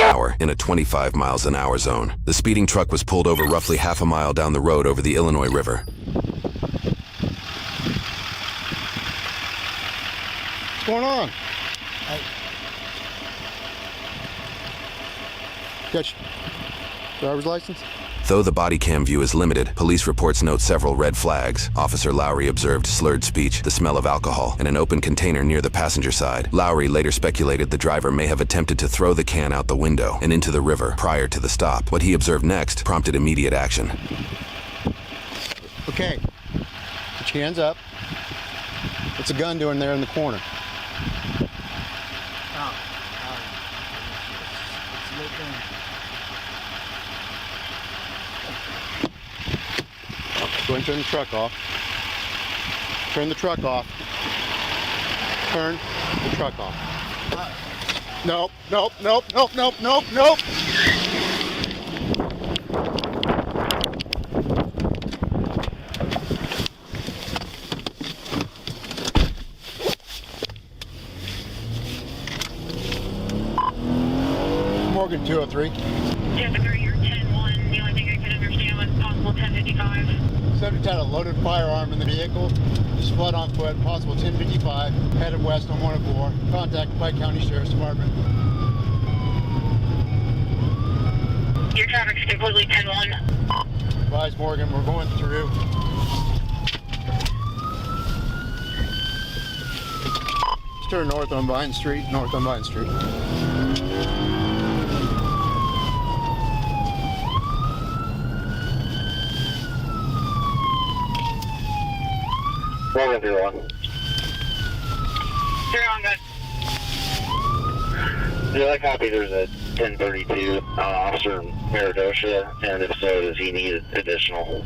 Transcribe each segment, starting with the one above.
hour in a 25 miles an hour zone. The speeding truck was pulled over roughly half a mile down the road over the Illinois River. What's going on? Got your driver's license? Though the body cam view is limited, police reports note several red flags. Officer Lowry observed slurred speech, the smell of alcohol, and an open container near the passenger side. Lowry later speculated the driver may have attempted to throw the can out the window and into the river prior to the stop. What he observed next prompted immediate action. Okay, put your hands up. What's a gun doing there in the corner? It's looking. Go ahead and turn the truck off. Turn the truck off. Turn the truck off. Nope, nope, nope, nope, nope, nope, nope. Morgan 203. Tampa 3, you're 10-1. The only thing I could understand was possible 1055. Subject had a loaded firearm in the vehicle. Just fled on foot. Possible 1055. Headed west on 104. Contact Pike County Sheriff's Department. Your traffic's completely 10-1. Advise Morgan, we're going through. Just turn north on Vine Street. North on Vine Street. Morgan 01. 3 on good. Yeah, I copy. There's a 1032 officer in Meridosha, and if so, does he need additional?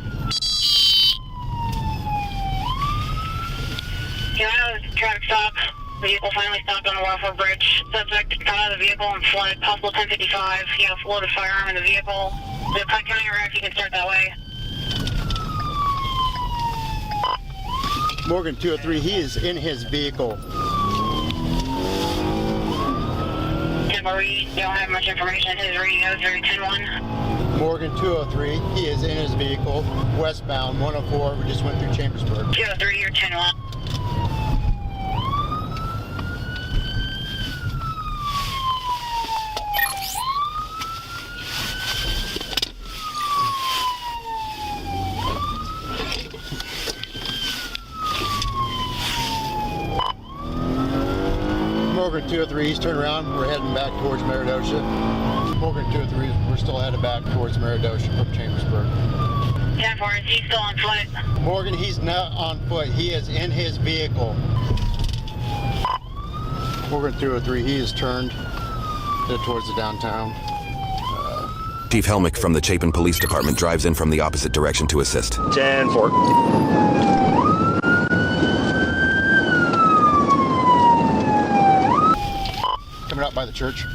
Yeah, I was traffic stop. The vehicle finally stopped on the Waffle Bridge. Subject got out of the vehicle and fled. Possible 1055. He had a loaded firearm in the vehicle. The Pike County arrest, you can start that way. Morgan 203, he is in his vehicle. Tampa Reed, don't have much information. His reading is very 10-1. Morgan 203, he is in his vehicle, westbound 104. We just went through Chambersburg. 203, you're 10-1. Morgan 203, he's turned around. We're heading back towards Meridosha. Morgan 203, we're still headed back towards Meridosha from Chambersburg. 10-4, is he still on foot? Morgan, he's not on foot. He is in his vehicle. Morgan 203, he is turned towards the downtown. Chief Helmick from the Chapin Police Department drives in from the opposite direction to assist. 10-4. Coming up by the church.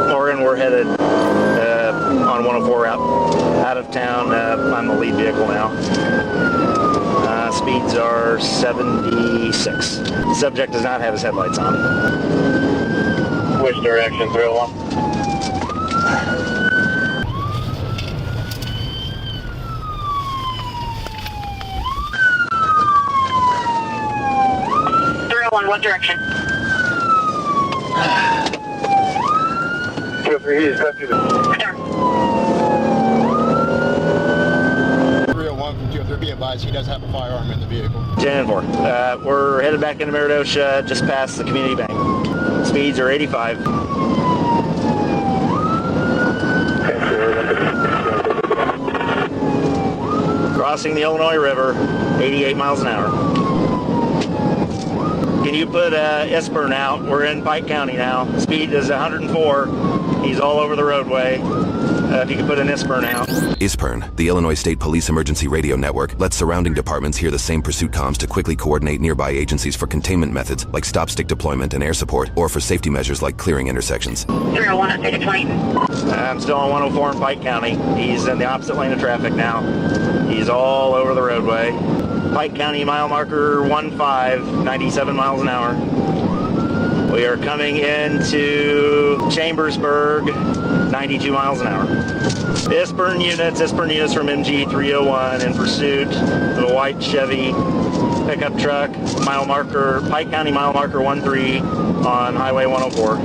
Morgan, we're headed on 104 out of town. I'm the lead vehicle now. Speeds are 76. Subject does not have his headlights on. Which direction, 301? What direction? 203, he's got to the... 301 from 203, be advised, he does have a firearm in the vehicle. 10-4. We're headed back into Meridosha, just past the community bank. Speeds are 85. Crossing the Illinois River, 88 miles an hour. Can you put Espern out? We're in Pike County now. Speed is 104. He's all over the roadway. if you could put an ISPERN out. ISPERN, the Illinois State Police Emergency Radio Network, lets surrounding departments hear the same pursuit comms to quickly coordinate nearby agencies for containment methods like stop-stick deployment and air support, or for safety measures like clearing intersections. 301 at 620. I'm still on 104 in Pike County. He's in the opposite lane of traffic now. He's all over the roadway. Pike County mile marker 15, 97 miles an hour. We are coming into Chambersburg, 92 miles an hour. ISPERN units from MG 301 in pursuit of a white Chevy pickup truck, mile marker, Pike County mile marker 13 on Highway 104.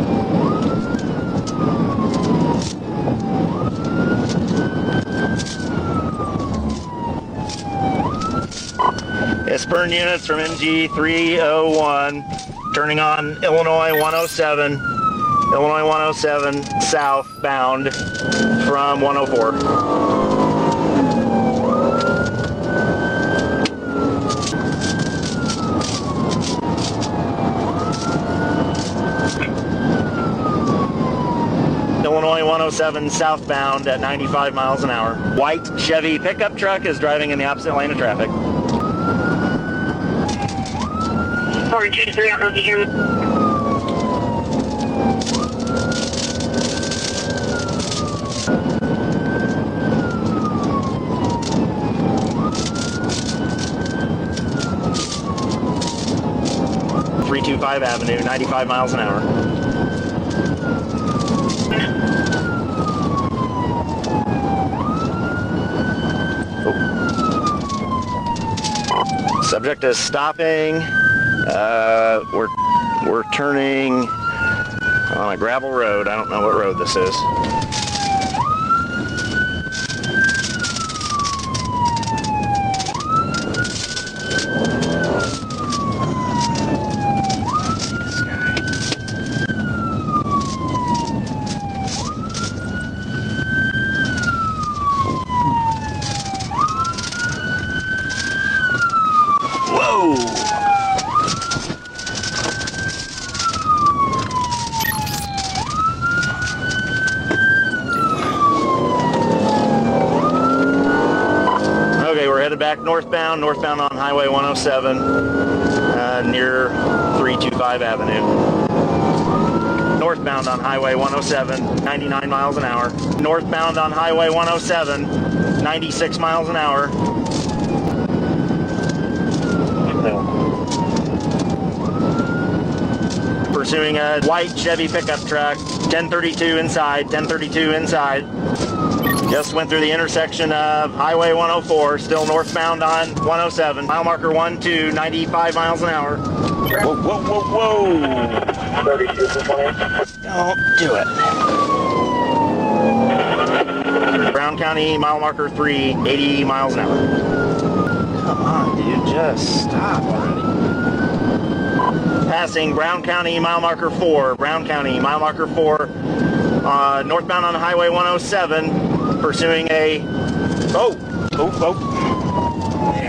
ISPERN units from MG 301 turning on Illinois 107. Illinois 107 southbound from 104. Illinois 107 southbound at 95 miles an hour. White Chevy pickup truck is driving in the opposite lane of traffic. 423, I don't know if you hear me. 325 Avenue, 95 miles an hour. Subject is stopping. We're turning on a gravel road. I don't know what road this is. Back northbound on Highway 107 near 325 Avenue. Northbound on Highway 107, 99 miles an hour. Northbound on Highway 107, 96 miles an hour. Pursuing a white Chevy pickup truck, 1032 inside, 1032 inside. Just went through the intersection of Highway 104, still northbound on 107. Mile marker 12, 95 miles an hour. Whoa, whoa, whoa, whoa. 32 for 20. Don't do it. Brown County, mile marker 3, 80 miles an hour. Come on, dude, just stop already. Passing Brown County, mile marker 4. Brown County, mile marker 4. Northbound on Highway 107. Pursuing a... Oh! There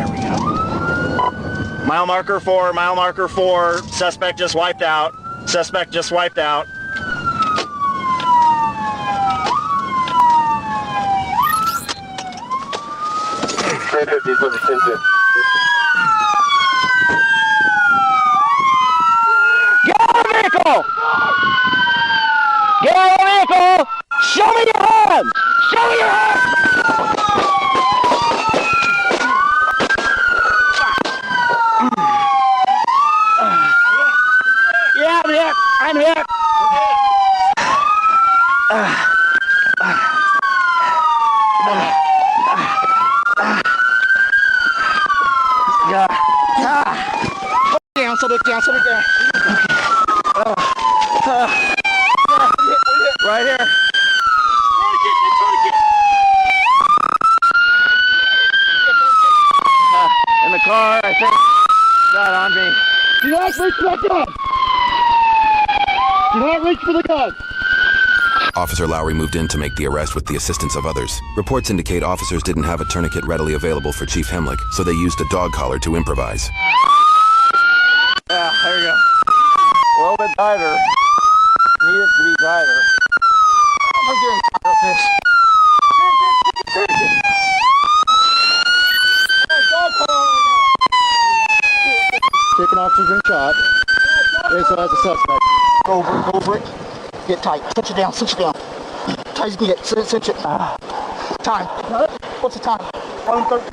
we go. Mile marker 4. Suspect just wiped out. 350 for the Tintin. Get out of the vehicle! Get out of the vehicle! Show me your hands! Show me your hands! Yeah, I'm here. Down. Right here. In the car, I think. Not on me. Do not reach for that gun! Do not reach for the gun! Officer Lowry moved in to make the arrest with the assistance of others. Reports indicate officers didn't have a tourniquet readily available for Chief Hemlick, so they used a dog collar to improvise. Yeah, there we go. A little bit tighter. Need it to be tighter. I'm getting tired of this. still has a suspect. Go over it. Get tight. Cinch it down. Tight as you can get. Cinch it. Time. What's the time? 1:13.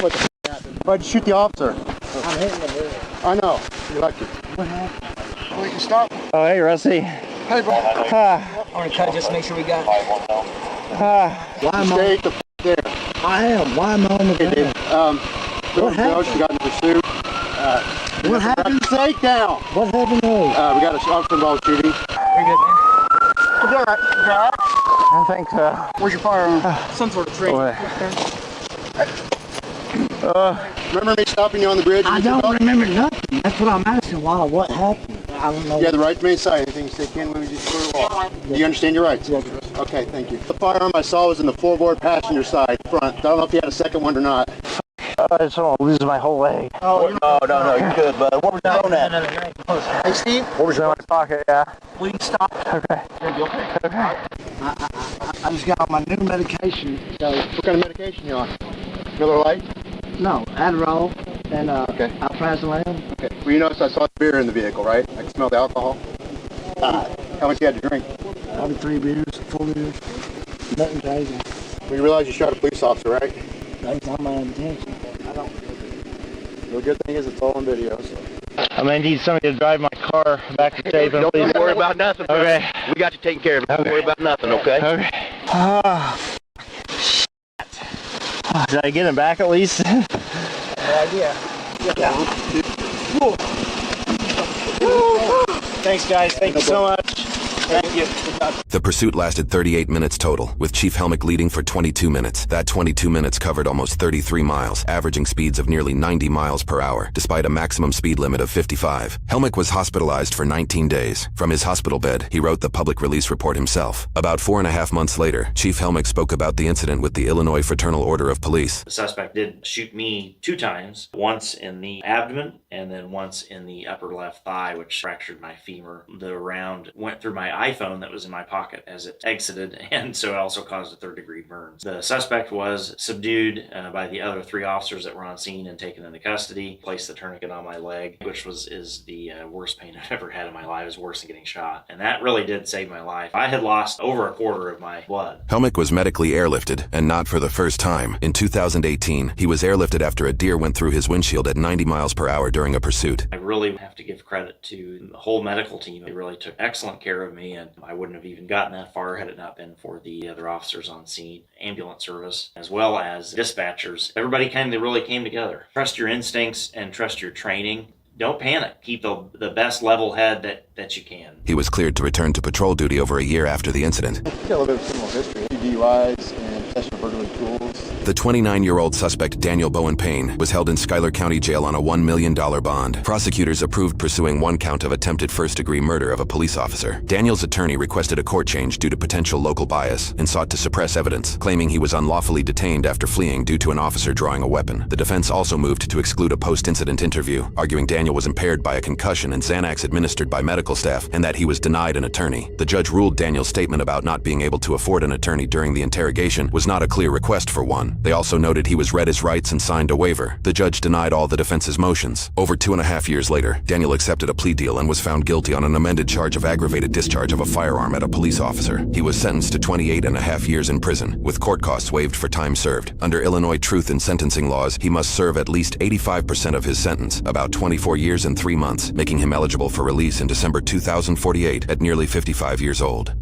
What the happened? Why'd you shoot the officer? I'm hitting the head. I know. You're lucky. What happened? We can stop. Oh, hey, Rusty. Hey, bro. I'm gonna cut just to make sure we got it. Ah, Why am I? Stay the there. I am. Why am I on the Okay, ground? Dude. What happened? She got in pursuit. What happened? Stay down. What happened there? We got an officer involved shooting. You're good, man. You'll be all right. You'll be all right. I think so. Where's your firearm? Some sort of tree. Remember me stopping you on the bridge? I don't remember nothing. That's what I'm asking. Why? What happened? I don't know. You have the right to remain silent. Anything you say can when we just go to walk. Do you understand your rights? Yes. Okay, thank you. The firearm I saw was in the floorboard passenger side front. I don't know if you had a second one or not. I just want to lose my whole leg. Oh, no, you're good, bud. What was that on that? No, you ain't close. Hey, Steve. What was in my pocket? Yeah. We can stop. Okay. You okay? I just got on my new medication. So What kind of medication you on? Miller Lite? no, Adderall and Okay. alprazolam. Okay. Well, you noticed I saw beer in the vehicle, right? I can smell the alcohol. How much you had to drink? Probably 3 beers, 4 beers. Nothing crazy. Well, you realize you shot a police officer, right? That's not my intention. I don't. The good thing is it's all on video, so. I'm gonna need somebody to drive my car back to Chapin, please. Don't worry about nothing. Bro. Okay. We got you taken care of. Don't worry about nothing, okay? Okay. Did I get him back at least? No idea. Thanks, guys. Thank you so much. Thank you. The pursuit lasted 38 minutes total, with Chief Helmick leading for 22 minutes. That 22 minutes covered almost 33 miles, averaging speeds of nearly 90 miles per hour, despite a maximum speed limit of 55. Helmick was hospitalized for 19 days. From his hospital bed, he wrote the public release report himself. About 4.5 months later, Chief Helmick spoke about the incident with the Illinois Fraternal Order of Police. The suspect did shoot me 2 times, once in the abdomen and then once in the upper left thigh, which fractured my femur. The round went through my iPhone that was in my pocket as it exited, and so it also caused a 3rd-degree burn. The suspect was subdued by the other 3 officers that were on scene and taken into custody. Placed the tourniquet on my leg, which is the worst pain I've ever had in my life. It was worse than getting shot, and that really did save my life. I had lost over 1/4 of my blood. Helmick was medically airlifted, and not for the first time. In 2018, he was airlifted after a deer went through his windshield at 90 miles per hour during a pursuit. I really have to give credit to the whole medical team. They really took excellent care of me, and I wouldn't have even gotten that far had it not been for the other officers on scene, ambulance service, as well as dispatchers. Everybody kind of really came together. Trust your instincts and trust your training. Don't panic. Keep the best level head that you can. He was cleared to return to patrol duty over a year after the incident. Got a little bit of criminal history. 2 DUIs and possession of burglary tools. The 29-year-old suspect, Daniel Bowen Payne, was held in Schuyler County Jail on a $1 million bond. Prosecutors approved pursuing 1 count of attempted first-degree murder of a police officer. Daniel's attorney requested a court change due to potential local bias and sought to suppress evidence, claiming he was unlawfully detained after fleeing due to an officer drawing a weapon. The defense also moved to exclude a post-incident interview, arguing Daniel was impaired by a concussion and Xanax administered by medical staff, and that he was denied an attorney. The judge ruled Daniel's statement about not being able to afford an attorney during the interrogation was not a clear request for one. They also noted he was read his rights and signed a waiver. The judge denied all the defense's motions. Over 2.5 years later, Daniel accepted a plea deal and was found guilty on an amended charge of aggravated discharge of a firearm at a police officer. He was sentenced to 28.5 years in prison, with court costs waived for time served. Under Illinois truth in sentencing laws, he must serve at least 85% of his sentence, about 24 years and 3 months, making him eligible for release in December 2048 at nearly 55 years old.